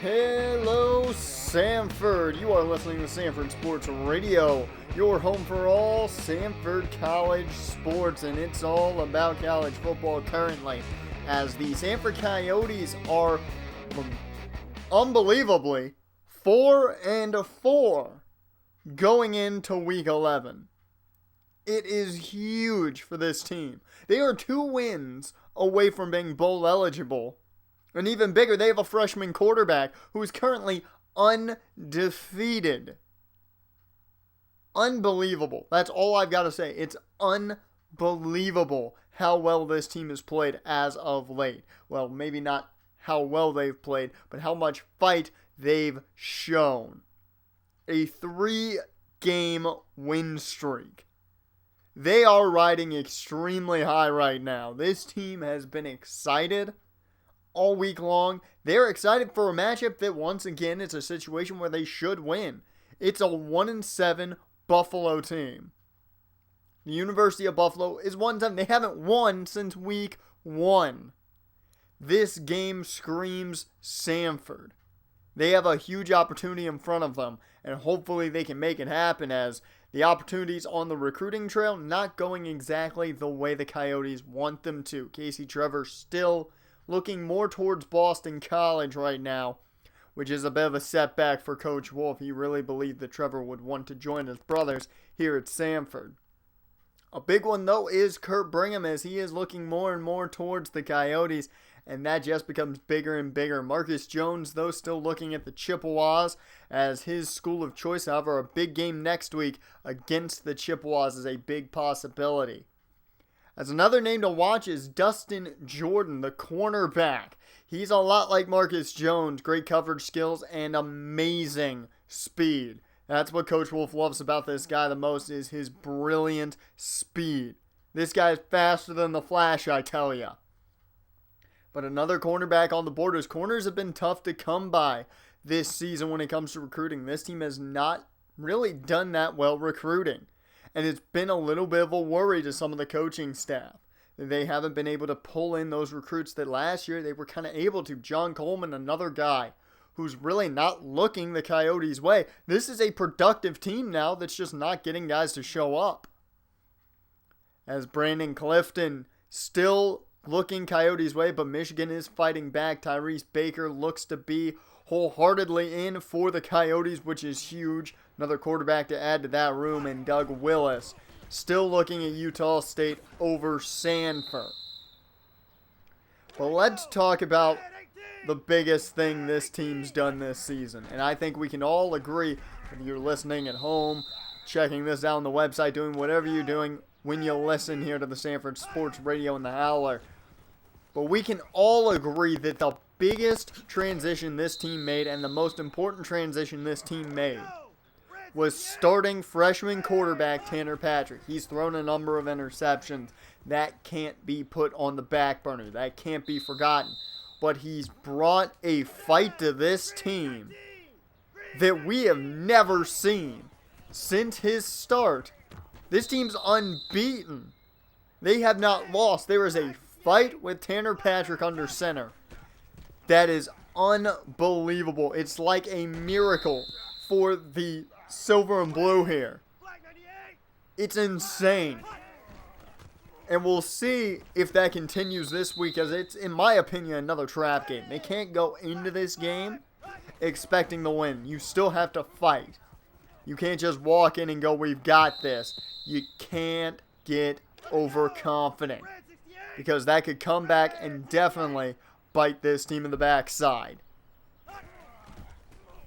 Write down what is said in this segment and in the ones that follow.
Hello, Sanford. You are listening to Sanford Sports Radio, your home for all Sanford College sports, and it's all about college football currently, as the Sanford Coyotes are unbelievably 4-4 going into Week 11. It is huge for this team. They are 2 wins away from being bowl eligible. And even bigger, they have a freshman quarterback who is currently undefeated. Unbelievable. That's all I've got to say. It's unbelievable how well this team has played as of late. Well, maybe not how well they've played, but how much fight they've shown. A 3-game win streak. They are riding extremely high right now. This team has been excited all week long. They're excited for a matchup that, once again, is a situation where they should win. It's a 1-7 Buffalo team. The University of Buffalo is 1-7. They haven't won since week 1. This game screams Sanford. They have a huge opportunity in front of them, and hopefully they can make it happen, as the opportunities on the recruiting trail not going exactly the way the Coyotes want them to. Casey Trevor still looking more towards Boston College right now, which is a bit of a setback for Coach Wolf. He really believed that Trevor would want to join his brothers here at Sanford. A big one, though, is Kurt Brigham, as he is looking more and more towards the Coyotes, and that just becomes bigger and bigger. Marcus Jones, though, still looking at the Chippewas as his school of choice. However, a big game next week against the Chippewas is a big possibility. As another name to watch is Dustin Jordan, the cornerback. He's a lot like Marcus Jones, great coverage skills and amazing speed. That's what Coach Wolf loves about this guy the most, is his brilliant speed. This guy is faster than the Flash, I tell ya. But another cornerback on the board, as corners have been tough to come by this season when it comes to recruiting. This team has not really done that well recruiting. And it's been a little bit of a worry to some of the coaching staff. They haven't been able to pull in those recruits that last year they were kind of able to. John Coleman, another guy who's really not looking the Coyotes' way. This is a productive team now that's just not getting guys to show up. As Brandon Clifton still looking Coyotes' way, but Michigan is fighting back. Tyrese Baker looks to be wholeheartedly in for the Coyotes, which is huge. Another quarterback to add to that room, and Doug Willis still looking at Utah State over Sanford. But let's talk about the biggest thing this team's done this season. And I think we can all agree, if you're listening at home, checking this out on the website, doing whatever you're doing when you listen here to the Sanford Sports Radio and the Howler. But we can all agree that the biggest transition this team made, and the most important transition this team made, was starting freshman quarterback Tanner Patrick. He's thrown a number of interceptions. That can't be put on the back burner. That can't be forgotten. But he's brought a fight to this team that we have never seen since his start. This team's unbeaten. They have not lost. There is a fight with Tanner Patrick under center that is unbelievable. It's like a miracle for the silver and blue here. It's insane. And we'll see if that continues this week, as it's, in my opinion, another trap game. They can't go into this game expecting to win. You still have to fight. You can't just walk in and go, we've got this. You can't get overconfident, because that could come back and definitely bite this team in the backside.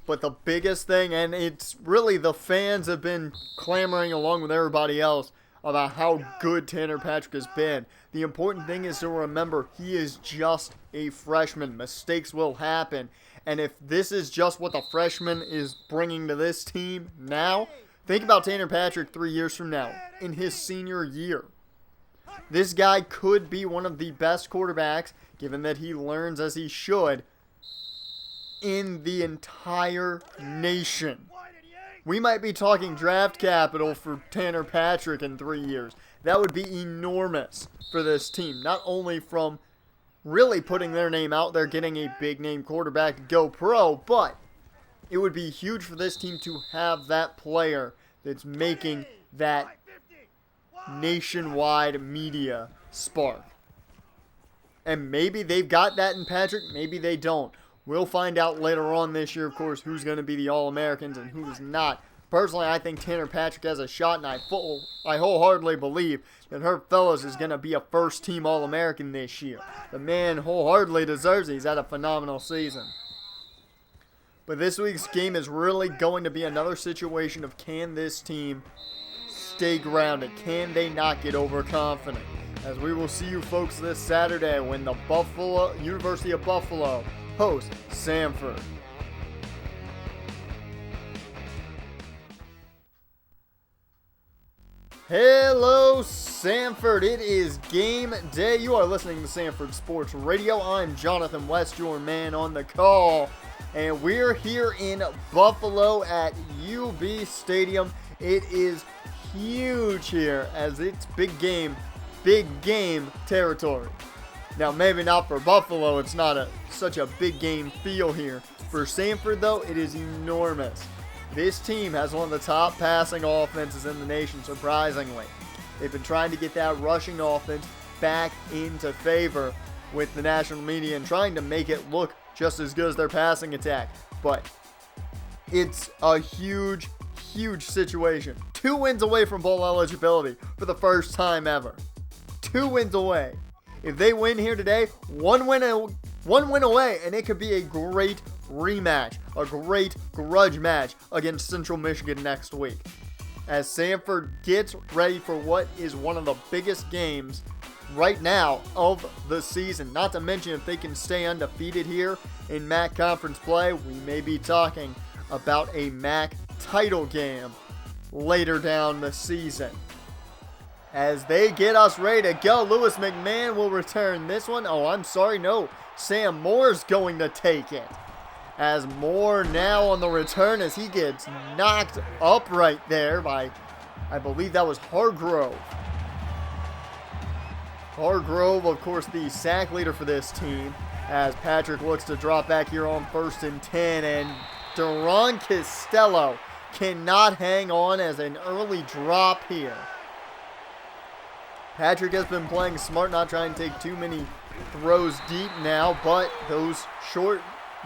But the biggest thing, and it's really the fans have been clamoring along with everybody else about how good Tanner Patrick has been. The important thing is to remember he is just a freshman. Mistakes will happen. And if this is just what the freshman is bringing to this team now, think about Tanner Patrick 3 years from now, in his senior year. This guy could be one of the best quarterbacks, given that he learns as he should, in the entire nation. We might be talking draft capital for Tanner Patrick in 3 years. That would be enormous for this team, not only from really putting their name out there, getting a big name quarterback to go pro, but it would be huge for this team to have that player that's making that nationwide media spark. And maybe they've got that in Patrick, maybe they don't. We'll find out later on this year, of course, who's going to be the All-Americans and who's not. Personally, I think Tanner Patrick has a shot, and I wholeheartedly believe that Herb Fellows is going to be a first-team All-American this year. The man wholeheartedly deserves it. He's had a phenomenal season. But this week's game is really going to be another situation of, can this team stay grounded? Can they not get overconfident? As we will see you folks this Saturday when the University of Buffalo hosts Sanford. Hello, Sanford. It is game day. You are listening to Sanford Sports Radio. I'm Jonathan West, your man on the call. And we're here in Buffalo at UB Stadium. It is huge here as it's big game territory. Now, maybe not for Buffalo. It's not such a big game feel here. For Sanford, though, it is enormous. This team has one of the top passing offenses in the nation, surprisingly. They've been trying to get that rushing offense back into favor with the national media and trying to make it look just as good as their passing attack. But it's a huge, huge situation. 2 wins away from bowl eligibility for the first time ever. 2 wins away. If they win here today, one win away, and it could be a great rematch, a great grudge match against Central Michigan next week. As Sanford gets ready for what is one of the biggest games right now of the season. Not to mention, if they can stay undefeated here in MAC conference play, we may be talking about a MAC title game later down the season. As they get us ready to go, Lewis McMahan will return this one. Oh, I'm sorry, no. Sam Moore's going to take it. As Moore now on the return as he gets knocked up right there by, I believe that was Hargrove. Hargrove, of course, the sack leader for this team, as Patrick looks to drop back here on 1st and 10, and Duron Costello cannot hang on as an early drop here. Patrick has been playing smart, not trying to take too many throws deep now, but those short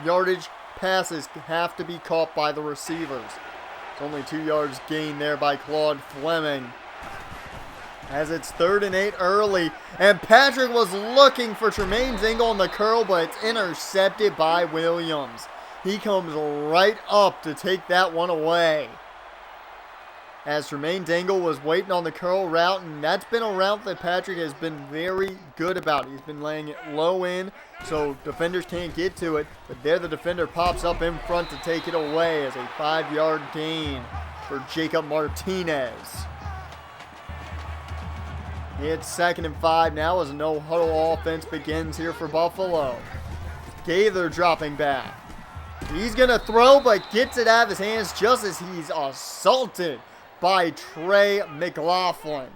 yardage passes have to be caught by the receivers. It's only 2 yards gained there by Claude Fleming. As it's 3rd and 8 early, and Patrick was looking for Tremaine Zingle on the curl, but it's intercepted by Williams. He comes right up to take that one away. As Tremaine Dingle was waiting on the curl route, and that's been a route that Patrick has been very good about. He's been laying it low in, so defenders can't get to it, but there the defender pops up in front to take it away as a 5-yard gain for Jacob Martinez. It's 2nd and 5 now as a no-huddle offense begins here for Buffalo. Gaither dropping back. He's going to throw, but gets it out of his hands just as he's assaulted by Trey McLaughlin.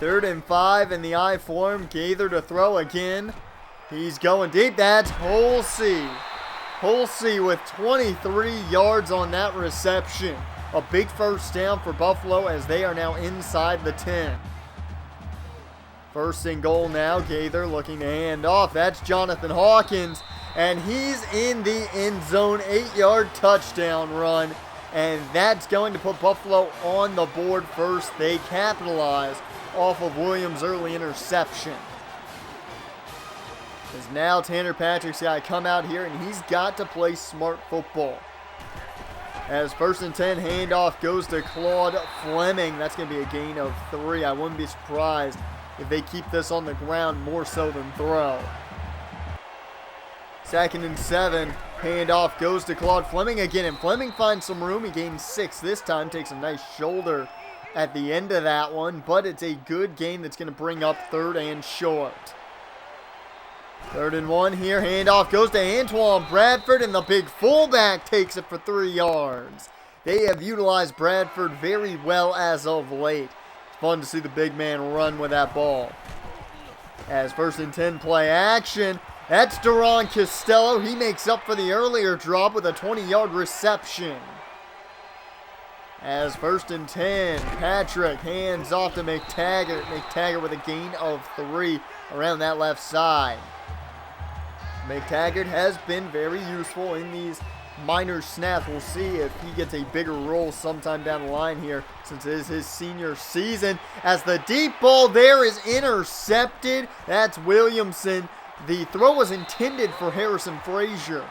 3rd and 5 in the I form. Gaither to throw again. He's going deep. That's Holsey. Holsey with 23 yards on that reception. A big first down for Buffalo as they are now inside the 10. 1st and goal now. Gaither looking to hand off. That's Jonathan Hawkins. And he's in the end zone. 8-yard touchdown run. And that's going to put Buffalo on the board first. They capitalize off of Williams' early interception. As now Tanner Patrick's got to come out here, and he's got to play smart football. As 1st and 10, handoff goes to Claude Fleming. That's going to be a gain of 3. I wouldn't be surprised if they keep this on the ground more so than throw. 2nd and 7. Handoff goes to Claude Fleming again, and Fleming finds some room. He gains 6 this time, takes a nice shoulder at the end of that one, but it's a good gain that's going to bring up 3rd and short. 3rd and 1 here. Handoff goes to Antoine Bradford, and the big fullback takes it for 3 yards. They have utilized Bradford very well as of late. It's fun to see the big man run with that ball. As 1st and 10 play action. That's Duron Costello. He makes up for the earlier drop with a 20-yard reception. As 1st and 10, Patrick hands off to McTaggart. McTaggart with a gain of 3 around that left side. McTaggart has been very useful in these minor snaps. We'll see if he gets a bigger role sometime down the line here, since it is his senior season. As the deep ball there is intercepted. That's Williamson. The throw was intended for Harrison Frazier,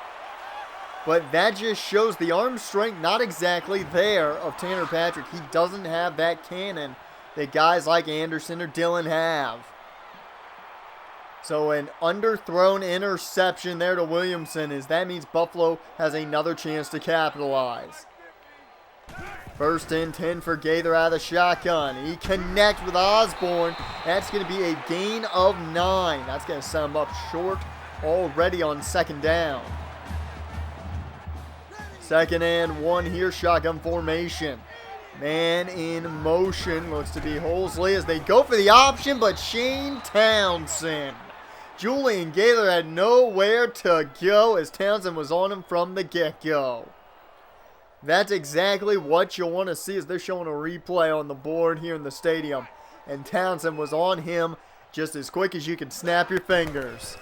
but that just shows the arm strength not exactly there of Tanner Patrick. He doesn't have that cannon that guys like Anderson or Dillon have. So an underthrown interception there to Williamson, as that means Buffalo has another chance to capitalize. 1st and 10 for Gaither out of the shotgun. He connects with Osborne. That's going to be a gain of 9. That's going to set him up short already on 2nd down. 2nd and 1 here, shotgun formation. Man in motion, looks to be Holsley as they go for the option, but Shane Townsend. Julian Gaither had nowhere to go as Townsend was on him from the get-go. That's exactly what you'll want to see as they're showing a replay on the board here in the stadium. And Townsend was on him just as quick as you can snap your fingers.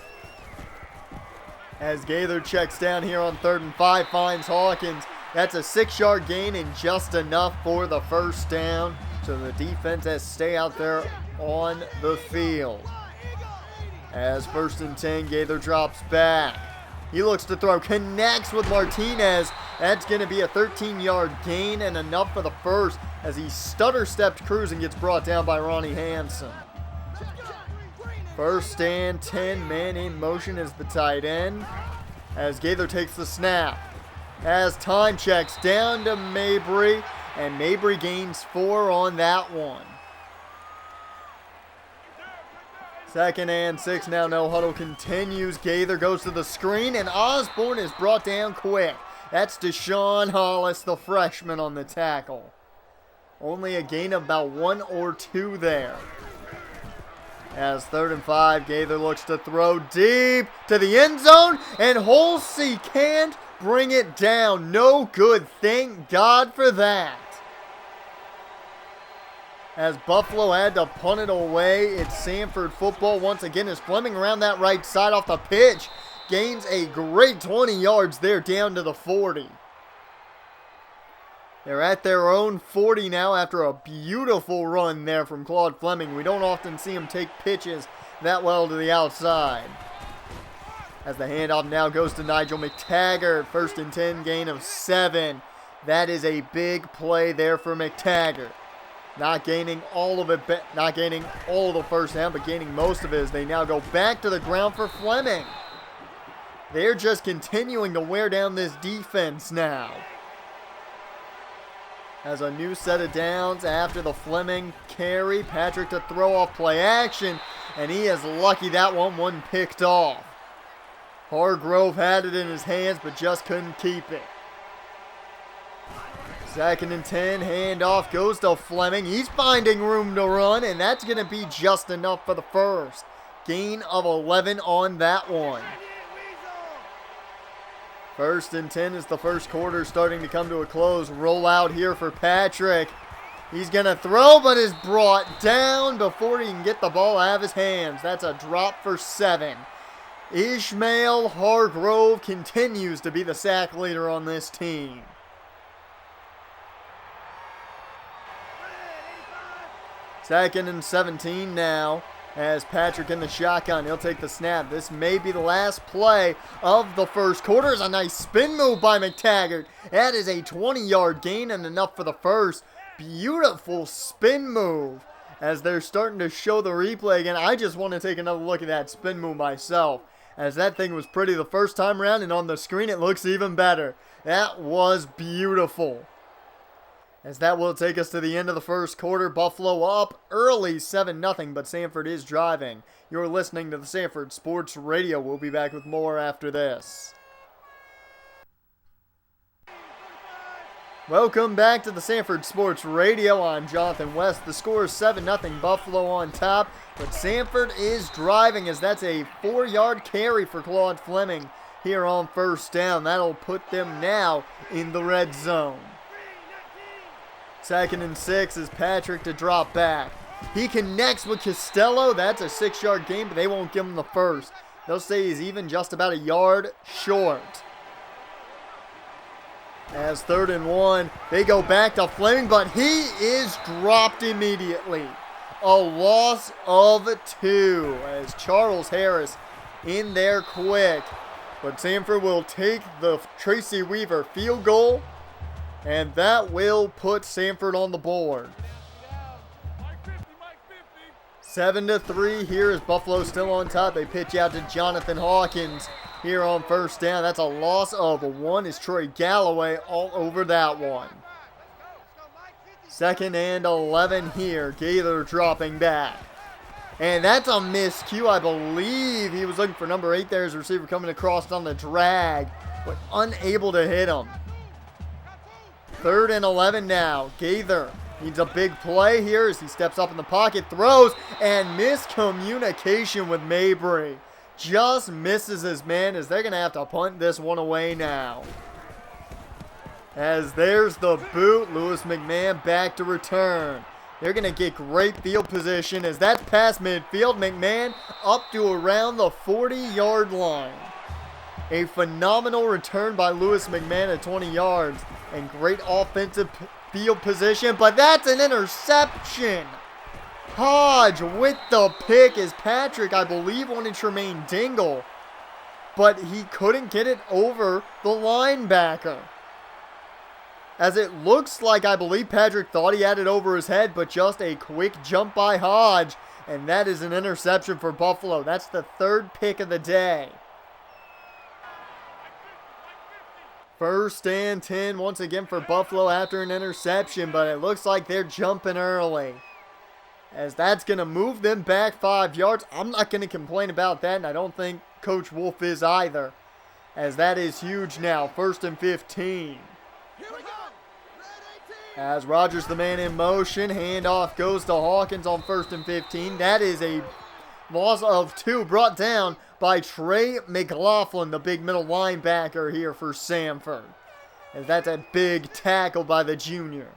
As Gaither checks down here on 3rd and 5, finds Hawkins. That's a 6-yard gain and just enough for the 1st down. So the defense has to stay out there on the field. As 1st and 10, Gaither drops back. He looks to throw, connects with Martinez. That's going to be a 13-yard gain and enough for the 1st as he stutter-stepped Cruz and gets brought down by Ronnie Hansen. 1st and 10, man in motion is the tight end. As Gaither takes the snap. As time checks down to Mabry, and Mabry gains 4 on that one. 2nd and 6 now, no huddle continues. Gaither goes to the screen, and Osborne is brought down quick. That's Deshaun Hollis, the freshman, on the tackle. Only a gain of about 1 or 2 there. As 3rd and 5, Gaither looks to throw deep to the end zone, and Holsey can't bring it down. No good. Thank God for that. As Buffalo had to punt it away, it's Sanford football once again as Fleming around that right side off the pitch. Gains a great 20 yards there down to the 40. They're at their own 40 now after a beautiful run there from Claude Fleming. We don't often see him take pitches that well to the outside. As the handoff now goes to Nigel McTaggart. 1st and 10, gain of 7. That is a big play there for McTaggart. Not gaining all of it, not gaining all of the 1st down, but gaining most of it as they now go back to the ground for Fleming. They're just continuing to wear down this defense now. As a new set of downs after the Fleming carry, Patrick to throw off play action, and he is lucky that one wasn't picked off. Hargrove had it in his hands, but just couldn't keep it. 2nd and 10, handoff goes to Fleming. He's finding room to run, and that's going to be just enough for the 1st. Gain of 11 on that one. 1st and 10 as the 1st quarter starting to come to a close. Roll out here for Patrick. He's going to throw, but is brought down before he can get the ball out of his hands. That's a drop for 7. Ishmael Hargrove continues to be the sack leader on this team. 2nd and 17 now as Patrick in the shotgun. He'll take the snap. This may be the last play of the 1st quarter. It's a nice spin move by McTaggart. That is a 20-yard gain and enough for the 1st. Beautiful spin move. As they're starting to show the replay again, I just want to take another look at that spin move myself, as that thing was pretty the first time around, and on the screen it looks even better. That was beautiful. As that will take us to the end of the 1st quarter. Buffalo up early 7-0, but Sanford is driving. You're listening to the Sanford Sports Radio. We'll be back with more after this. Welcome back to the Sanford Sports Radio. I'm Jonathan West. The score is 7-0 Buffalo on top, but Sanford is driving as that's a 4-yard carry for Claude Fleming here on first down. That'll put them now in the red zone. 2nd and 6 is Patrick to drop back. He connects with Costello. That's a 6-yard gain, but they won't give him the first. They'll say he's even just about a yard short. As 3rd and 1, they go back to Fleming, but he is dropped immediately. A loss of 2 as Charles Harris in there quick. But Sanford will take the Tracy Weaver field goal, and that will put Sanford on the board. 7-3 here is Buffalo still on top. They pitch out to Jonathan Hawkins here on first down. That's a loss of 1 is Troy Galloway all over that one. 2nd and 11 here. Gaither dropping back. And that's a miscue. I believe he was looking for number 8 there as a receiver coming across on the drag, but unable to hit him. 3rd and 11 now. Gaither needs a big play here as he steps up in the pocket, throws, and miscommunication with Mabry. Just misses his man as they're going to have to punt this one away now. As there's the boot, Lewis McMahan back to return. They're going to get great field position as that's past midfield. McMahon up to around the 40-yard line. A phenomenal return by Lewis McMahon at 20 yards and great offensive field position, but that's an interception. Hodge with the pick as Patrick, I believe, wanted Tremaine Dingle, but he couldn't get it over the linebacker. As it looks like, I believe Patrick thought he had it over his head, but just a quick jump by Hodge, and that is an interception for Buffalo. That's the 3rd pick of the day. 1st and 10 once again for Buffalo after an interception, but it looks like they're jumping early, as that's going to move them back 5 yards. I'm not going to complain about that, and I don't think Coach Wolf is either, as that is huge now. 1st and 15. As Rogers the man in motion, handoff goes to Hawkins on 1st and 15. That is a loss of 2 brought down by Trey McLaughlin, the big middle linebacker here for Sanford. And that's a big tackle by the junior.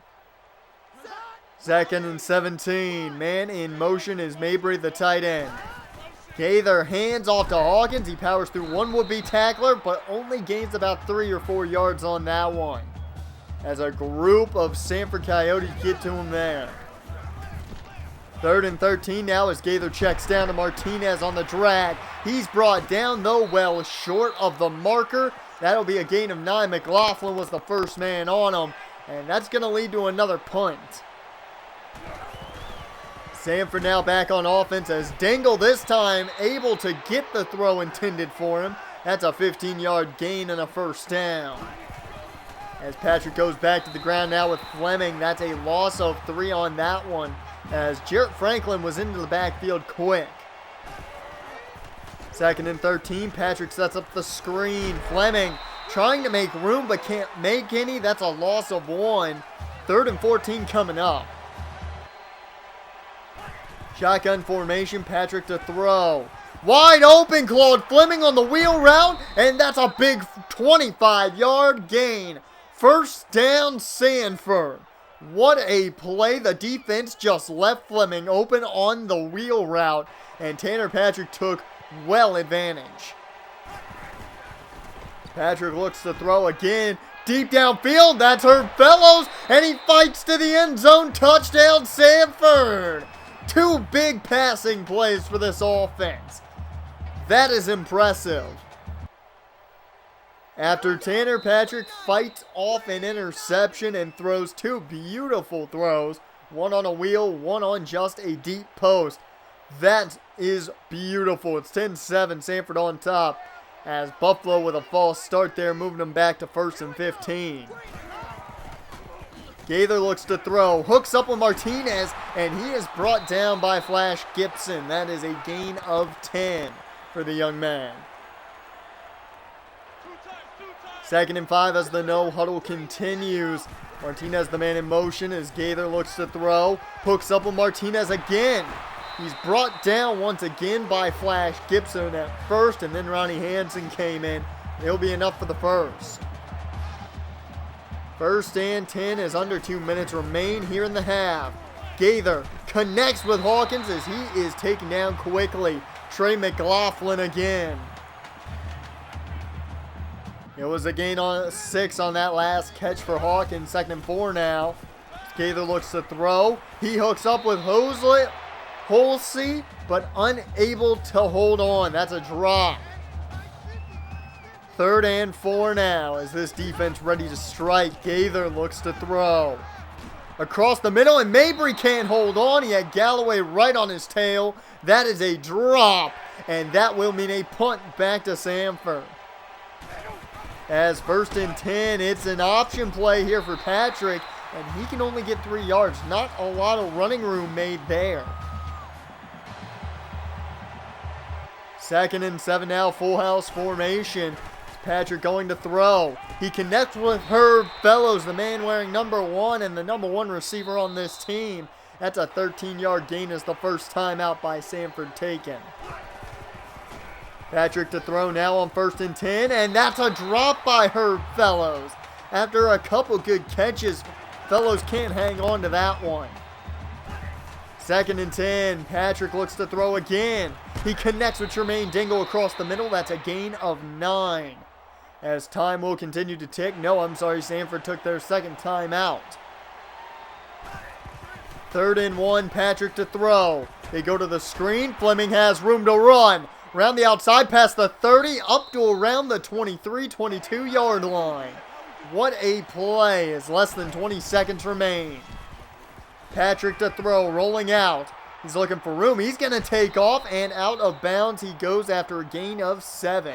2nd and 17. Man in motion is Mabry, the tight end. Gaither hands off to Hawkins. He powers through one would-be tackler, but only gains about 3 or 4 yards on that one, as a group of Sanford Coyotes get to him there. 3rd and 13 now as Gaither checks down to Martinez on the drag. He's brought down, though, well short of the marker. That'll be a gain of 9. McLaughlin was the first man on him, and that's going to lead to another punt. Sanford now back on offense as Dingle this time able to get the throw intended for him. That's a 15-yard gain and a first down. As Patrick goes back to the ground now with Fleming, that's a loss of 3 on that one, as Jarrett Franklin was into the backfield quick. 2nd and 13, Patrick sets up the screen. Fleming trying to make room but can't make any. That's a loss of 1. 3rd and 14 coming up. Shotgun formation, Patrick to throw. Wide open, Claude Fleming on the wheel route, and that's a big 25-yard gain. First down, Sanford. What a play. The defense just left Fleming open on the wheel route, and Tanner Patrick took well advantage. Patrick looks to throw again. Deep downfield, that's Herb Fellows, and he fights to the end zone. Touchdown, Sanford. 2 big passing plays for this offense. That is impressive. After Tanner Patrick fights off an interception and throws 2 beautiful throws, one on a wheel, one on just a deep post. That is beautiful. It's 10-7, Sanford on top, as Buffalo with a false start there, moving them back to 1st and 15. Gaither looks to throw, hooks up with Martinez, and he is brought down by Flash Gibson. That is a gain of 10 for the young man. 2nd and 5 as the no huddle continues. Martinez the man in motion as Gaither looks to throw. Hooks up with Martinez again. He's brought down once again by Flash Gibson at first, and then Ronnie Hansen came in. It'll be enough for the first. 1st and 10 as under 2 minutes remain here in the half. Gaither connects with Hawkins as he is taken down quickly. Trey McLaughlin again. It was a gain on 6 on that last catch for Hawkins. 2nd and 4 now. Gaither looks to throw. He hooks up with Holsey, but unable to hold on. That's a drop. 3rd and 4 now as this defense ready to strike. Gaither looks to throw. Across the middle, and Mabry can't hold on. He had Galloway right on his tail. That is a drop, and that will mean a punt back to Sanford. As 1st and 10, it's an option play here for Patrick, and he can only get 3 yards. Not a lot of running room made there. 2nd and 7 now, full house formation. Patrick going to throw. He connects with Herb Fellows, the man wearing number 1 and the number 1 receiver on this team. That's a 13-yard gain as the first time out by Sanford taken. Patrick to throw now on 1st and 10, and that's a drop by Herb Fellows. After a couple good catches, Fellows can't hang on to that one. 2nd and 10, Patrick looks to throw again. He connects with Tremaine Dingle across the middle. That's a gain of 9. As time will continue to tick. Sanford took their 2nd time out. 3rd and 1, Patrick to throw. They go to the screen. Fleming has room to run. Around the outside, past the 30, up to around the 23, 22-yard line. What a play as less than 20 seconds remain. Patrick to throw, rolling out. He's looking for room. He's going to take off, and out of bounds he goes after a gain of 7.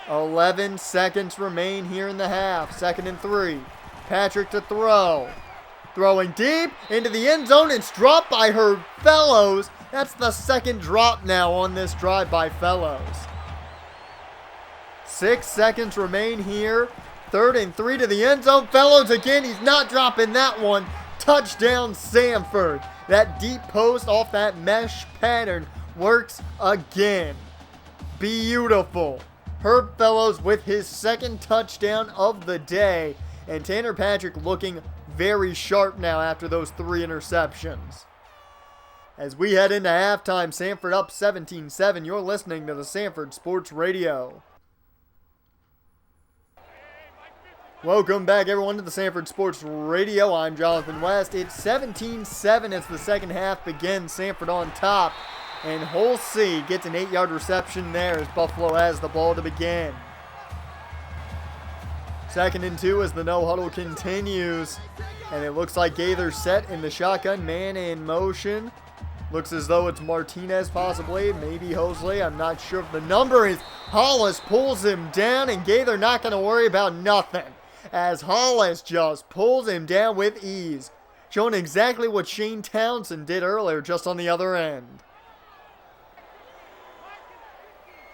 11 seconds remain here in the half. 2nd and 3. Patrick to throw. Throwing deep into the end zone. It's dropped by Herb Fellows. That's the 2nd drop now on this drive by Fellows. 6 seconds remain here. 3rd and 3 to the end zone. Fellows again. He's not dropping that one. Touchdown Sanford. That deep post off that mesh pattern works again. Beautiful. Herb Fellows with his 2nd touchdown of the day. And Tanner Patrick looking very sharp now after those 3 interceptions. As we head into halftime, Sanford up 17-7. You're listening to the Sanford Sports Radio. Welcome back, everyone, to the Sanford Sports Radio. I'm Jonathan West. It's 17-7 as the 2nd half begins. Sanford on top. And Holsey gets an 8-yard reception there as Buffalo has the ball to begin. 2nd and 2 as the no huddle continues. And it looks like Gaither's set in the shotgun, man in motion. Looks as though it's Martinez possibly, maybe Hosley. I'm not sure if the number is. Hollis pulls him down, and Gaither not going to worry about nothing, as Hollis just pulls him down with ease. Showing exactly what Shane Townsend did earlier, just on the other end.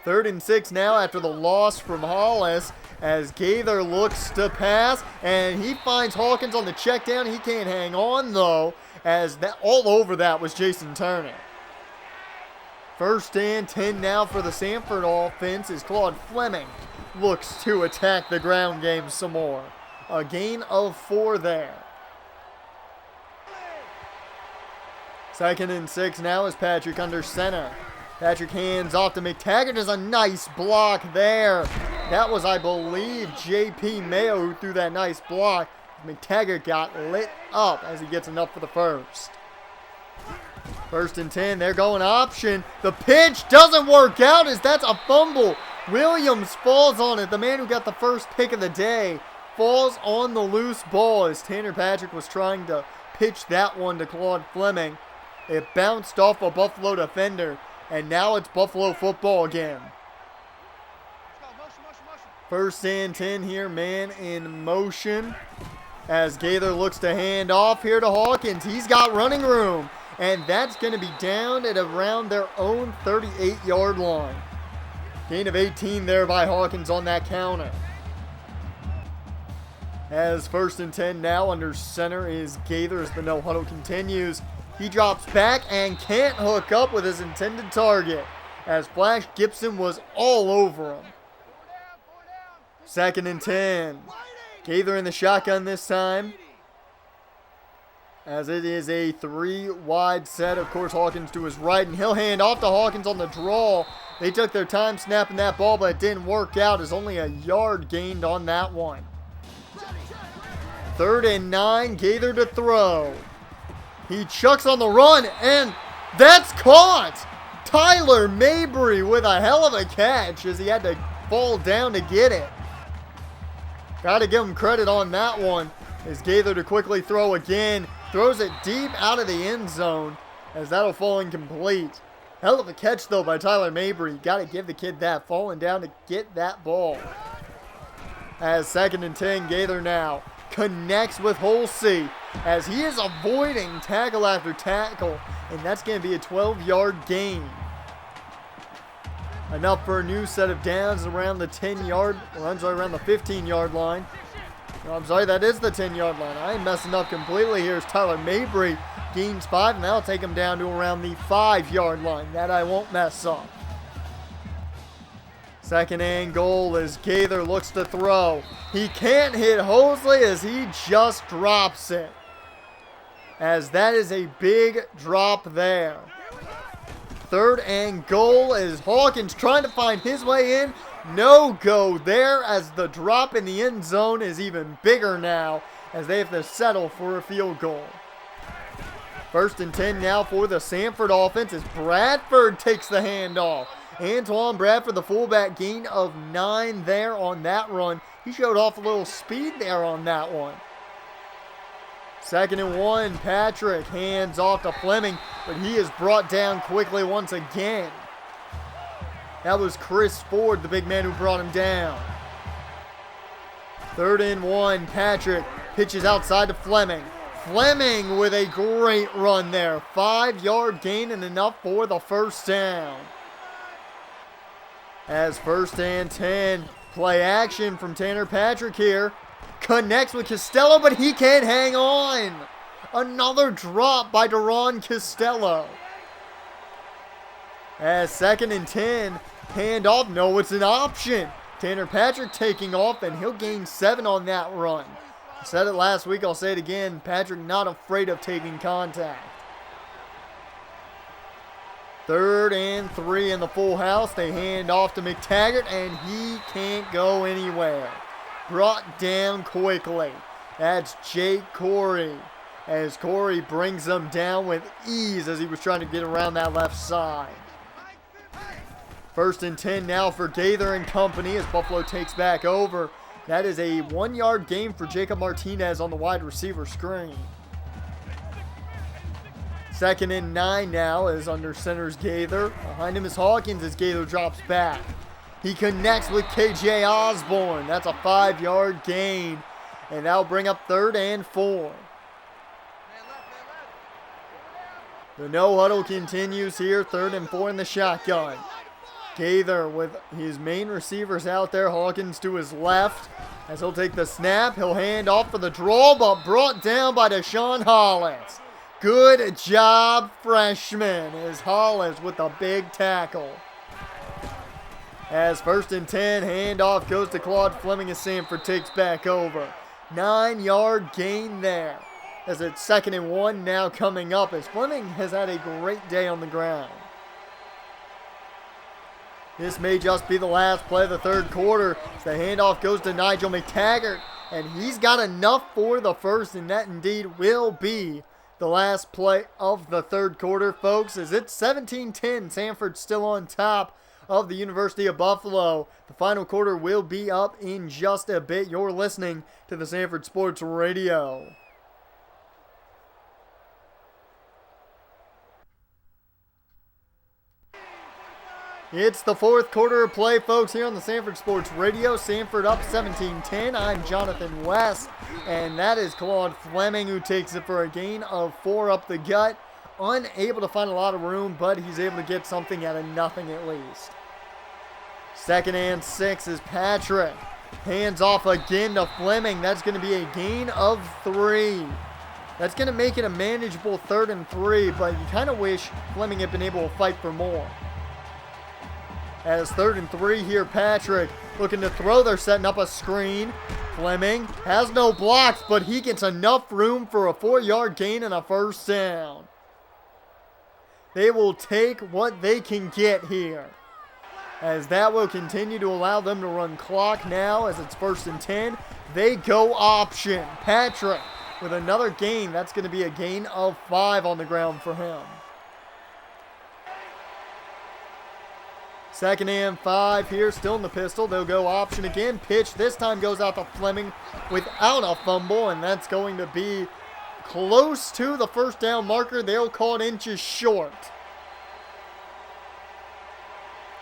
3rd and 6 now after the loss from Hollis, as Gaither looks to pass, and he finds Hawkins on the check down. He can't hang on, though, as that all over that was Jason Turner. 1st and 10 now for the Sanford offense as Claude Fleming looks to attack the ground game some more. A gain of 4 there. 2nd and 6 now as Patrick under center. Patrick hands off to McTaggart. There's a nice block there. That was, I believe, J.P. Mayo who threw that nice block. McTaggart got lit up as he gets enough for the first. 1st and 10, they're going option. The pitch doesn't work out as that's a fumble. Williams falls on it. The man who got the first pick of the day falls on the loose ball as Tanner Patrick was trying to pitch that one to Claude Fleming. It bounced off a Buffalo defender, and now it's Buffalo football again. 1st and 10 here, man in motion. As Gaither looks to hand off here to Hawkins. He's got running room. And that's going to be down at around their own 38-yard line. Gain of 18 there by Hawkins on that counter. As 1st and 10 now under center is Gaither as the no huddle continues. He drops back and can't hook up with his intended target as Flash Gibson was all over him. 2nd and 10. Gaither in the shotgun this time, as it is a 3-wide set. Of course, Hawkins to his right, and he'll hand off to Hawkins on the draw. They took their time snapping that ball, but it didn't work out as only a yard gained on that one. 3rd and 9, Gaither to throw. He chucks on the run, and that's caught! Tyler Mabry with a hell of a catch as he had to fall down to get it. Got to give him credit on that one as Gaither to quickly throw again. Throws it deep out of the end zone as that'll fall incomplete. Hell of a catch, though, by Tyler Mabry. Got to give the kid that, falling down to get that ball. As 2nd and 10, Gaither now connects with Holsey as he is avoiding tackle after tackle, and that's going to be a 12-yard gain. Enough for a new set of downs around the 10-yard, or I'm sorry, around the 15-yard line. No, I'm sorry, that is the 10-yard line. I ain't messing up completely here as Tyler Mabry gains 5, and that'll take him down to around the 5-yard line. That I won't mess up. 2nd and goal as Gaither looks to throw. He can't hit Hosley as he just drops it. As that is a big drop there. 3rd and goal as Hawkins trying to find his way in. No go there as the drop in the end zone is even bigger now as they have to settle for a field goal. 1st and 10 now for the Sanford offense as Bradford takes the handoff. Antoine Bradford, the fullback, gain of 9 there on that run. He showed off a little speed there on that one. 2nd and 1, Patrick hands off to Fleming, but he is brought down quickly once again. That was Chris Ford, the big man who brought him down. 3rd and 1, Patrick pitches outside to Fleming. Fleming with a great run there. 5-yard gain and enough for the 1st down. As 1st and 10, play action from Tanner Patrick here. Connects with Costello, but he can't hang on. Another drop by Deron Costello. As 2nd and 10, handoff. No, it's an option. Tanner Patrick taking off, and he'll gain 7 on that run. I said it last week, I'll say it again. Patrick not afraid of taking contact. 3rd and 3 in the full house. They hand off to McTaggart, and he can't go anywhere. Brought down quickly. That's Jake Corey. As Corey brings them down with ease as he was trying to get around that left side. 1st and 10 now for Gaither and company as Buffalo takes back over. That is a 1-yard gain for Jacob Martinez on the wide receiver screen. 2nd and 9 now as under center's Gaither. Behind him is Hawkins as Gaither drops back. He connects with KJ Osborne. That's a 5-yard gain. And that'll bring up 3rd and 4. The no huddle continues here. 3rd and 4 in the shotgun. Gaither with his main receivers out there. Hawkins to his left as he'll take the snap. He'll hand off for the draw, but brought down by Deshaun Hollis. Good job, freshman, as Hollis with a big tackle. As 1st and 10, handoff goes to Claude Fleming as Sanford takes back over. 9-yard gain there. As it's 2nd and 1 now coming up as Fleming has had a great day on the ground. This may just be the last play of the 3rd quarter. As the handoff goes to Nigel McTaggart, and he's got enough for the 1st, and that indeed will be the last play of the 3rd quarter, folks, as it's 17-10. Sanford still on top of the University of Buffalo. The final quarter will be up in just a bit. You're listening to the Sanford Sports Radio. It's the 4th quarter of play, folks, here on the Sanford Sports Radio. Sanford up 17-10. I'm Jonathan West, and that is Claude Fleming who takes it for a gain of 4 up the gut. Unable to find a lot of room, but he's able to get something out of nothing at least. 2nd and 6 is Patrick. Hands off again to Fleming. That's going to be a gain of 3. That's going to make it a manageable 3rd and 3, but you kind of wish Fleming had been able to fight for more. As 3rd and 3 here, Patrick looking to throw. They're setting up a screen. Fleming has no blocks, but he gets enough room for a 4-yard gain and a 1st down. They will take what they can get here, as that will continue to allow them to run clock now as it's 1st and 10. They go option. Patrick with another gain. That's going to be a gain of 5 on the ground for him. 2nd and 5 here, still in the pistol. They'll go option again. Pitch this time goes out to Fleming without a fumble, and that's going to be close to the 1st down marker. They'll call it inches short.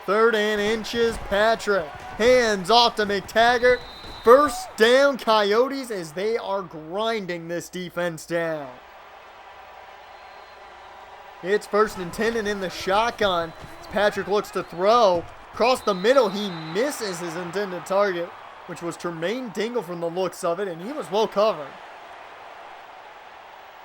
3rd and inches, Patrick. Hands off to McTaggart. 1st down, Coyotes, as they are grinding this defense down. It's 1st and 10 and in the shotgun. As Patrick looks to throw. Across the middle, he misses his intended target, which was Tremaine Dingle from the looks of it, and he was well covered.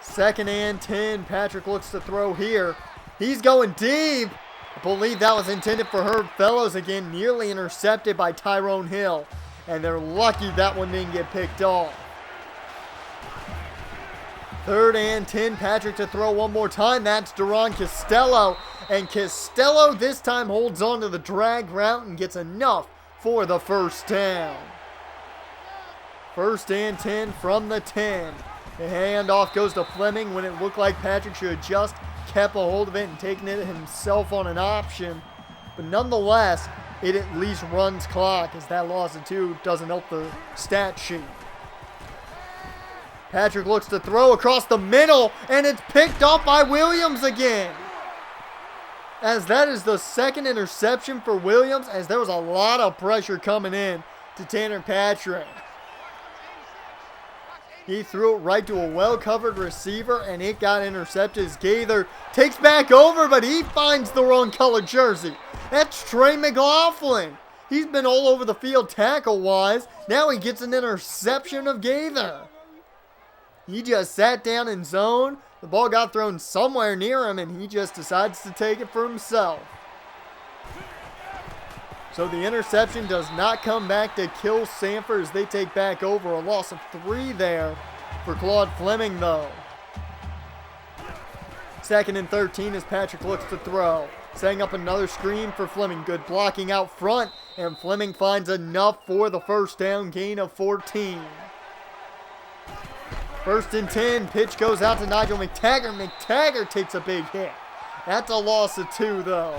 2nd and 10, Patrick looks to throw here. He's going deep. I believe that was intended for Herb Fellows again, nearly intercepted by Tyrone Hill. And they're lucky that one didn't get picked off. 3rd and 10, Patrick to throw one more time. That's Duron Costello. And Costello this time holds on to the drag route and gets enough for the 1st down. 1st and 10 from the 10. The handoff goes to Fleming when it looked like Patrick should have just kept a hold of it and taken it himself on an option. But nonetheless, it at least runs clock, as that loss of 2 doesn't help the stat sheet. Patrick looks to throw across the middle, and it's picked off by Williams again. As that is the 2nd interception for Williams, as there was a lot of pressure coming in to Tanner Patrick. He threw it right to a well-covered receiver, and it got intercepted as Gaither takes back over, but he finds the wrong colored jersey. That's Trey McLaughlin. He's been all over the field tackle-wise. Now he gets an interception of Gaither. He just sat down in zone. The ball got thrown somewhere near him, and he just decides to take it for himself. So the interception does not come back to kill Sanford as they take back over. A loss of 3 there for Claude Fleming, though. 2nd and 13 as Patrick looks to throw. Setting up another screen for Fleming. Good blocking out front, and Fleming finds enough for the 1st down, gain of 14. 1st and 10, pitch goes out to Nigel McTaggart. McTaggart takes a big hit. That's a loss of 2, though.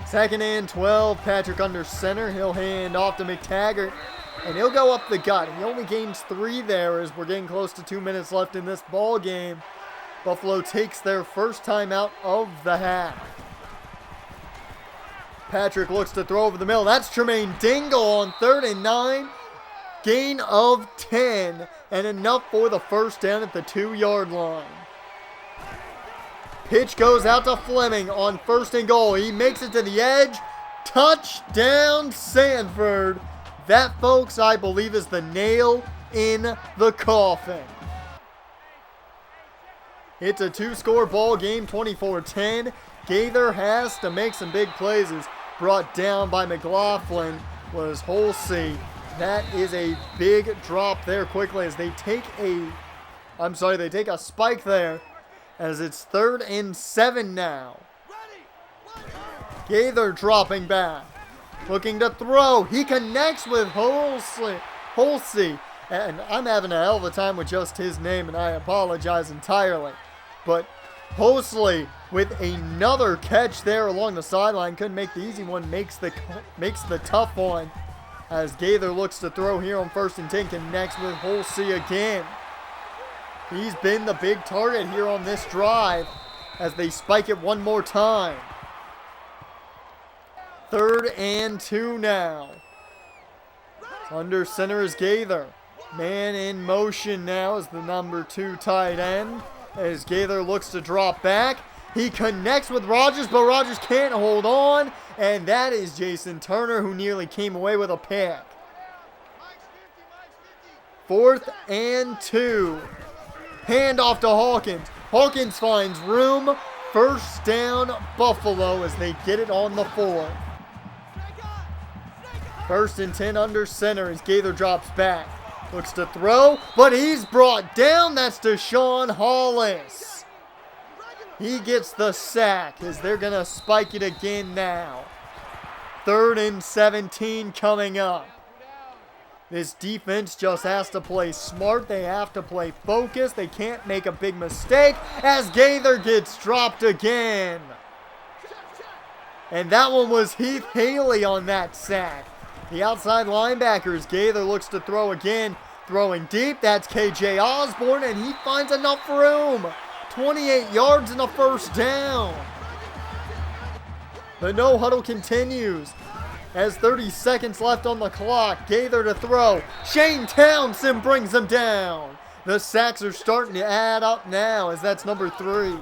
2nd and 12, Patrick under center. He'll hand off to McTaggart, and he'll go up the gut. He only gains 3 there as we're getting close to 2 minutes left in this ball game. Buffalo takes their 1st time out of the half. Patrick looks to throw over the middle. That's Tremaine Dingle on 3rd and 9. Gain of 10, and enough for the 1st down at the 2-yard line. Pitch goes out to Fleming on 1st and goal. He makes it to the edge. Touchdown, Sanford. That, folks, I believe is the nail in the coffin. It's a 2-score ball game, 24-10. Gaither has to make some big plays. Is brought down by McLaughlin was Holsey. That is a big drop there quickly as they take a spike there as it's 3rd and 7 now. Gaither dropping back. Looking to throw. He connects with Holsey. And I'm having a hell of a time with just his name, and I apologize entirely. But Holsey with another catch there along the sideline. Couldn't make the easy one. Makes the tough one. As Gaither looks to throw here on 1st and 10. Connects with Holsey again. He's been the big target here on this drive as they spike it one more time. 3rd and 2 now. Under center is Gaither. Man in motion now as the number 2 tight end. As Gaither looks to drop back. He connects with Rogers, but Rogers can't hold on. And that is Jason Turner, who nearly came away with a pick. 4th and 2. Handoff to Hawkins. Hawkins finds room. First down, Buffalo, as they get it on the 4th. 1st and 10 under center as Gaither drops back. Looks to throw, but he's brought down. That's Deshaun Hollis. He gets the sack as they're going to spike it again now. 3rd and 17 coming up. This defense just has to play smart. They have to play focused. They can't make a big mistake as Gaither gets dropped again. And that one was Heath Haley on that sack. The outside linebackers, Gaither looks to throw again. Throwing deep, that's KJ Osborne, and he finds enough room. 28 yards and a first down. The no huddle continues. As 30 seconds left on the clock, Gaither to throw. Shane Townsend brings him down. The sacks are starting to add up now as that's number 3.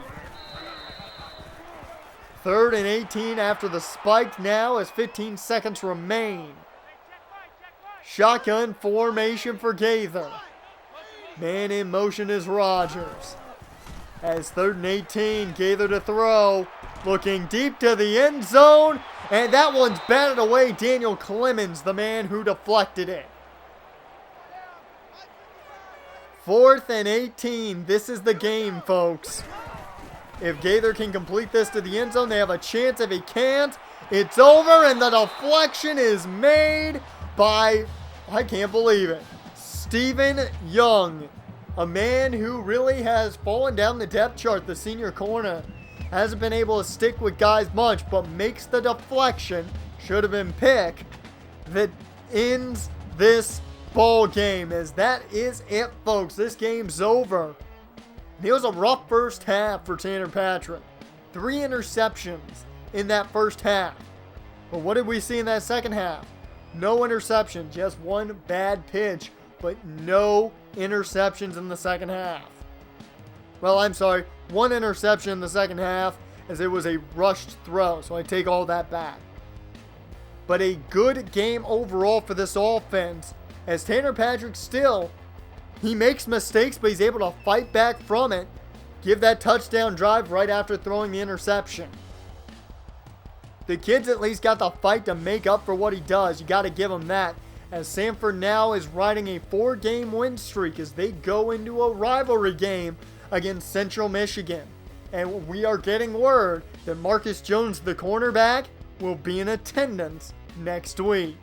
3rd and 18 after the spike now as 15 seconds remain. Shotgun formation for Gaither. Man in motion is Rogers. As 3rd and 18, Gaither to throw. Looking deep to the end zone. And that one's batted away. Daniel Clemens, the man who deflected it. 4th and 18. This is the game, folks. If Gaither can complete this to the end zone, they have a chance. If he can't, it's over. And the deflection is made by, I can't believe it, Stephen Young. A man who really has fallen down the depth chart, the senior corner. Hasn't been able to stick with guys much, but makes the deflection, should have been pick, that ends this ball game. As that is it, folks. This game's over. It was a rough first half for Tanner Patrick. 3 interceptions in that first half. But what did we see in that second half? No interception, just one bad pitch, but no interceptions in the second half. Well, I'm sorry, 1 interception in the second half as it was a rushed throw, so I take all that back. But a good game overall for this offense as Tanner Patrick still, he makes mistakes, but he's able to fight back from it, give that touchdown drive right after throwing the interception. The kid's at least got the fight to make up for what he does. You got to give him that. As Sanford now is riding a 4-game win streak as they go into a rivalry game against Central Michigan. And we are getting word that Marcus Jones, the cornerback, will be in attendance next week.